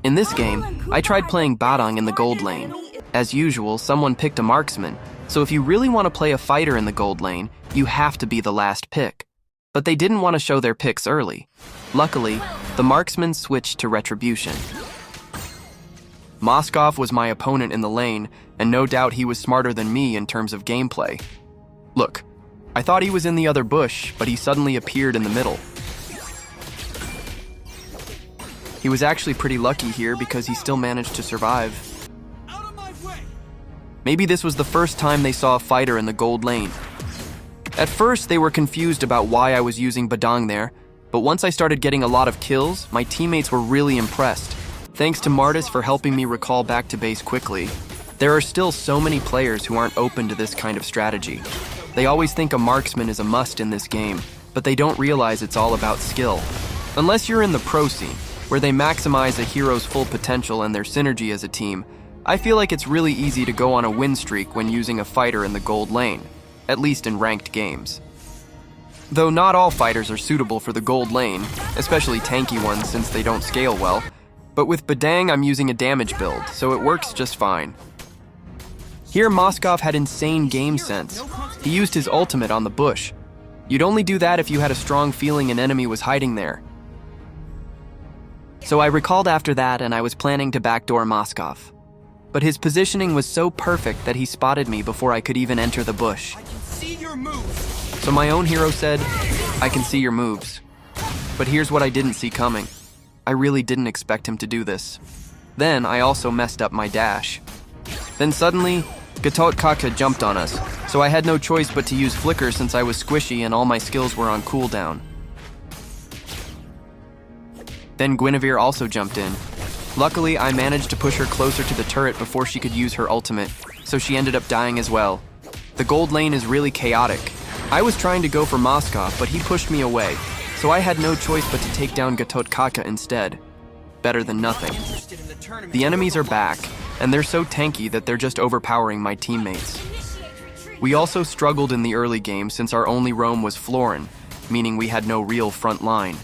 In this game, I tried playing Badang in the gold lane. As usual, someone picked a Marksman, so if you really want to play a fighter in the gold lane, you have to be the last pick. But they didn't want to show their picks early. Luckily, the Marksman switched to Retribution. Moskov was my opponent in the lane, and no doubt he was smarter than me in terms of gameplay. Look, I thought he was in the other bush, but he suddenly appeared in the middle. He was actually pretty lucky here because he still managed to survive. Maybe this was the first time they saw a fighter in the gold lane. At first, they were confused about why I was using Badang there, but once I started getting a lot of kills, my teammates were really impressed. Thanks to Martis for helping me recall back to base quickly. There are still so many players who aren't open to this kind of strategy. They always think a marksman is a must in this game, but they don't realize it's all about skill. Unless you're in the pro scene, where they maximize a hero's full potential and their synergy as a team, I feel like it's really easy to go on a win streak when using a fighter in the gold lane, at least in ranked games. Though not all fighters are suitable for the gold lane, especially tanky ones since they don't scale well, but with Badang I'm using a damage build, so it works just fine. Here Moskov had insane game sense. He used his ultimate on the bush. You'd only do that if you had a strong feeling an enemy was hiding there. So I recalled after that and I was planning to backdoor Moskov. But his positioning was so perfect that he spotted me before I could even enter the bush. I can see your moves. So my own hero said, "I can see your moves." But here's what I didn't see coming. I really didn't expect him to do this. Then I also messed up my dash. Then suddenly, Kaka jumped on us, so I had no choice but to use Flicker since I was squishy and all my skills were on cooldown. Then Guinevere also jumped in. Luckily, I managed to push her closer to the turret before she could use her ultimate, so she ended up dying as well. The gold lane is really chaotic. I was trying to go for Moskov, but he pushed me away, so I had no choice but to take down Kaka instead. Better than nothing. The enemies are back, and they're so tanky that they're just overpowering my teammates. We also struggled in the early game since our only roam was Florin, meaning we had no real front line.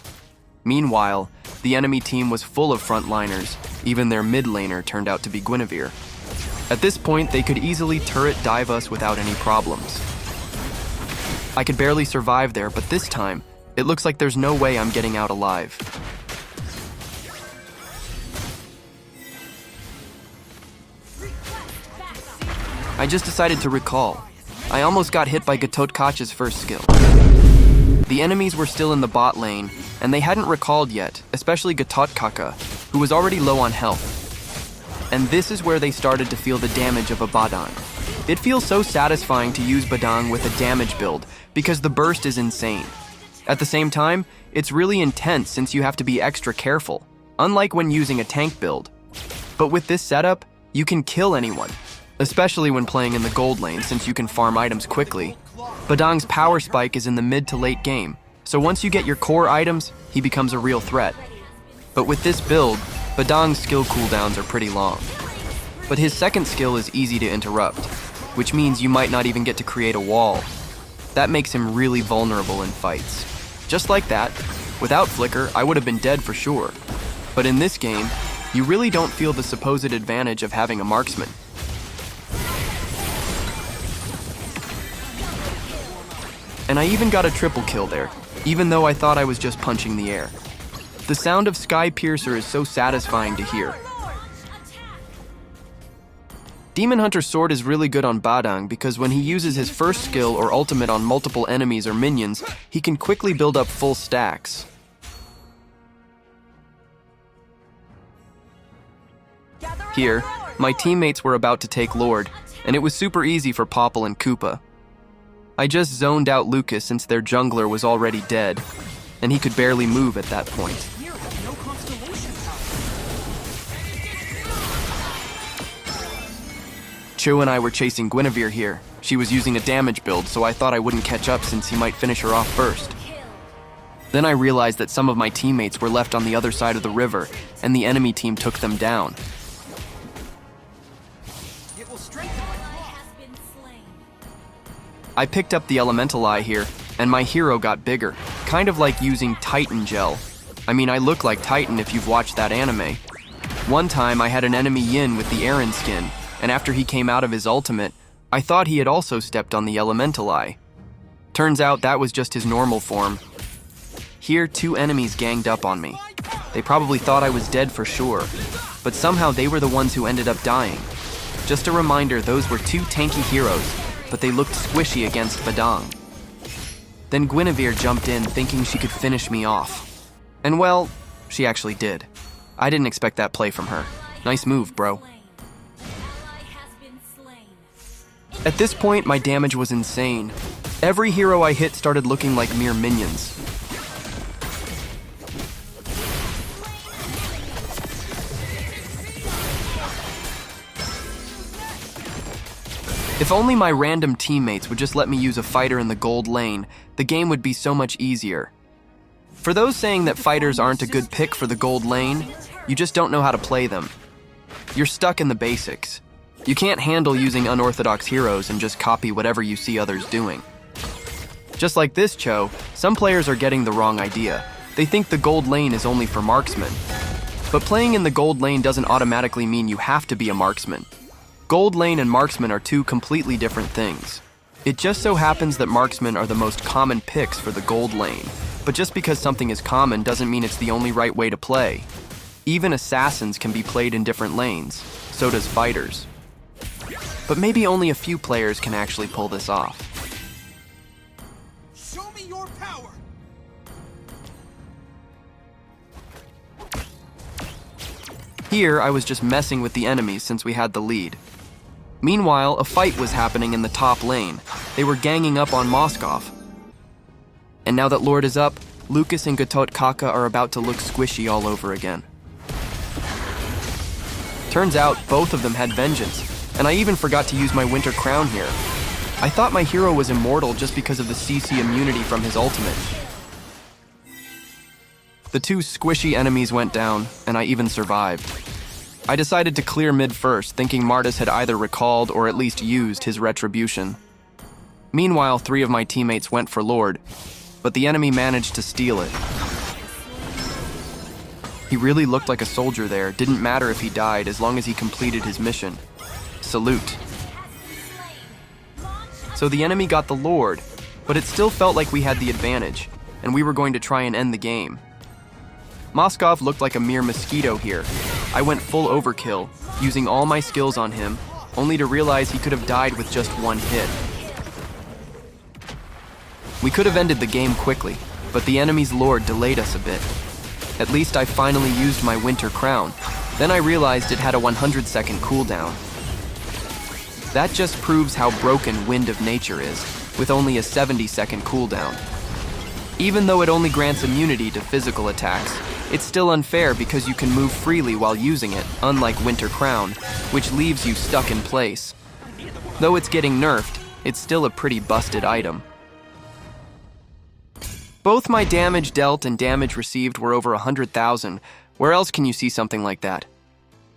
Meanwhile, the enemy team was full of frontliners. Even their mid laner turned out to be Guinevere. At this point, they could easily turret dive us without any problems. I could barely survive there, but this time, it looks like there's no way I'm getting out alive. I just decided to recall. I almost got hit by Gatotkacha's first skill. The enemies were still in the bot lane, and they hadn't recalled yet, especially Gatotkacha, who was already low on health. And this is where they started to feel the damage of a Badang. It feels so satisfying to use Badang with a damage build, because the burst is insane. At the same time, it's really intense since you have to be extra careful, unlike when using a tank build. But with this setup, you can kill anyone, especially when playing in the gold lane since you can farm items quickly. Badang's power spike is in the mid to late game, so once you get your core items, he becomes a real threat. But with this build, Badang's skill cooldowns are pretty long. But his second skill is easy to interrupt, which means you might not even get to create a wall. That makes him really vulnerable in fights. Just like that, without Flicker, I would have been dead for sure. But in this game, you really don't feel the supposed advantage of having a marksman. And I even got a triple kill there, even though I thought I was just punching the air. The sound of Sky Piercer is so satisfying to hear. Demon Hunter's sword is really good on Badang because when he uses his first skill or ultimate on multiple enemies or minions, he can quickly build up full stacks. Here, my teammates were about to take Lord, and it was super easy for Popple and Koopa. I just zoned out Lucas since their jungler was already dead, and he could barely move at that point. Chu and I were chasing Guinevere here. She was using a damage build, so I thought I wouldn't catch up since he might finish her off first. Then I realized that some of my teammates were left on the other side of the river, and the enemy team took them down. I picked up the Elemental Eye here, and my hero got bigger, kind of like using Titan Gel. I mean, I look like Titan if you've watched that anime. One time I had an enemy Yin with the Aaron skin, and after he came out of his ultimate, I thought he had also stepped on the elemental eye. Turns out that was just his normal form. Here, 2 enemies ganged up on me. They probably thought I was dead for sure, but somehow they were the ones who ended up dying. Just a reminder, those were 2 tanky heroes, but they looked squishy against Badang. Then Guinevere jumped in thinking she could finish me off. And well, she actually did. I didn't expect that play from her. Nice move, bro. At this point, my damage was insane. Every hero I hit started looking like mere minions. If only my random teammates would just let me use a fighter in the gold lane, the game would be so much easier. For those saying that fighters aren't a good pick for the gold lane, you just don't know how to play them. You're stuck in the basics. You can't handle using unorthodox heroes and just copy whatever you see others doing. Just like this Cho, some players are getting the wrong idea. They think the gold lane is only for marksmen. But playing in the gold lane doesn't automatically mean you have to be a marksman. Gold lane and marksman are 2 completely different things. It just so happens that marksmen are the most common picks for the gold lane, but just because something is common doesn't mean it's the only right way to play. Even assassins can be played in different lanes, so does fighters. But maybe only a few players can actually pull this off. Show me your power. Here, I was just messing with the enemies since we had the lead. Meanwhile, a fight was happening in the top lane. They were ganging up on Moskov. And now that Lord is up, Lucas and Gatot Kaka are about to look squishy all over again. Turns out, both of them had vengeance, and I even forgot to use my Winter Crown here. I thought my hero was immortal just because of the CC immunity from his ultimate. The 2 squishy enemies went down, and I even survived. I decided to clear mid first, thinking Martis had either recalled or at least used his retribution. Meanwhile, 3 of my teammates went for Lord, but the enemy managed to steal it. He really looked like a soldier there, didn't matter if he died as long as he completed his mission. Salute. So the enemy got the Lord, but it still felt like we had the advantage, and we were going to try and end the game. Moskov looked like a mere mosquito here. I went full overkill, using all my skills on him, only to realize he could have died with just 1 hit. We could have ended the game quickly, but the enemy's Lord delayed us a bit. At least I finally used my Winter Crown. Then I realized it had a 100-second cooldown. That just proves how broken Wind of Nature is, with only a 70-second cooldown. Even though it only grants immunity to physical attacks, it's still unfair because you can move freely while using it, unlike Winter Crown, which leaves you stuck in place. Though it's getting nerfed, it's still a pretty busted item. Both my damage dealt and damage received were over 100,000. Where else can you see something like that?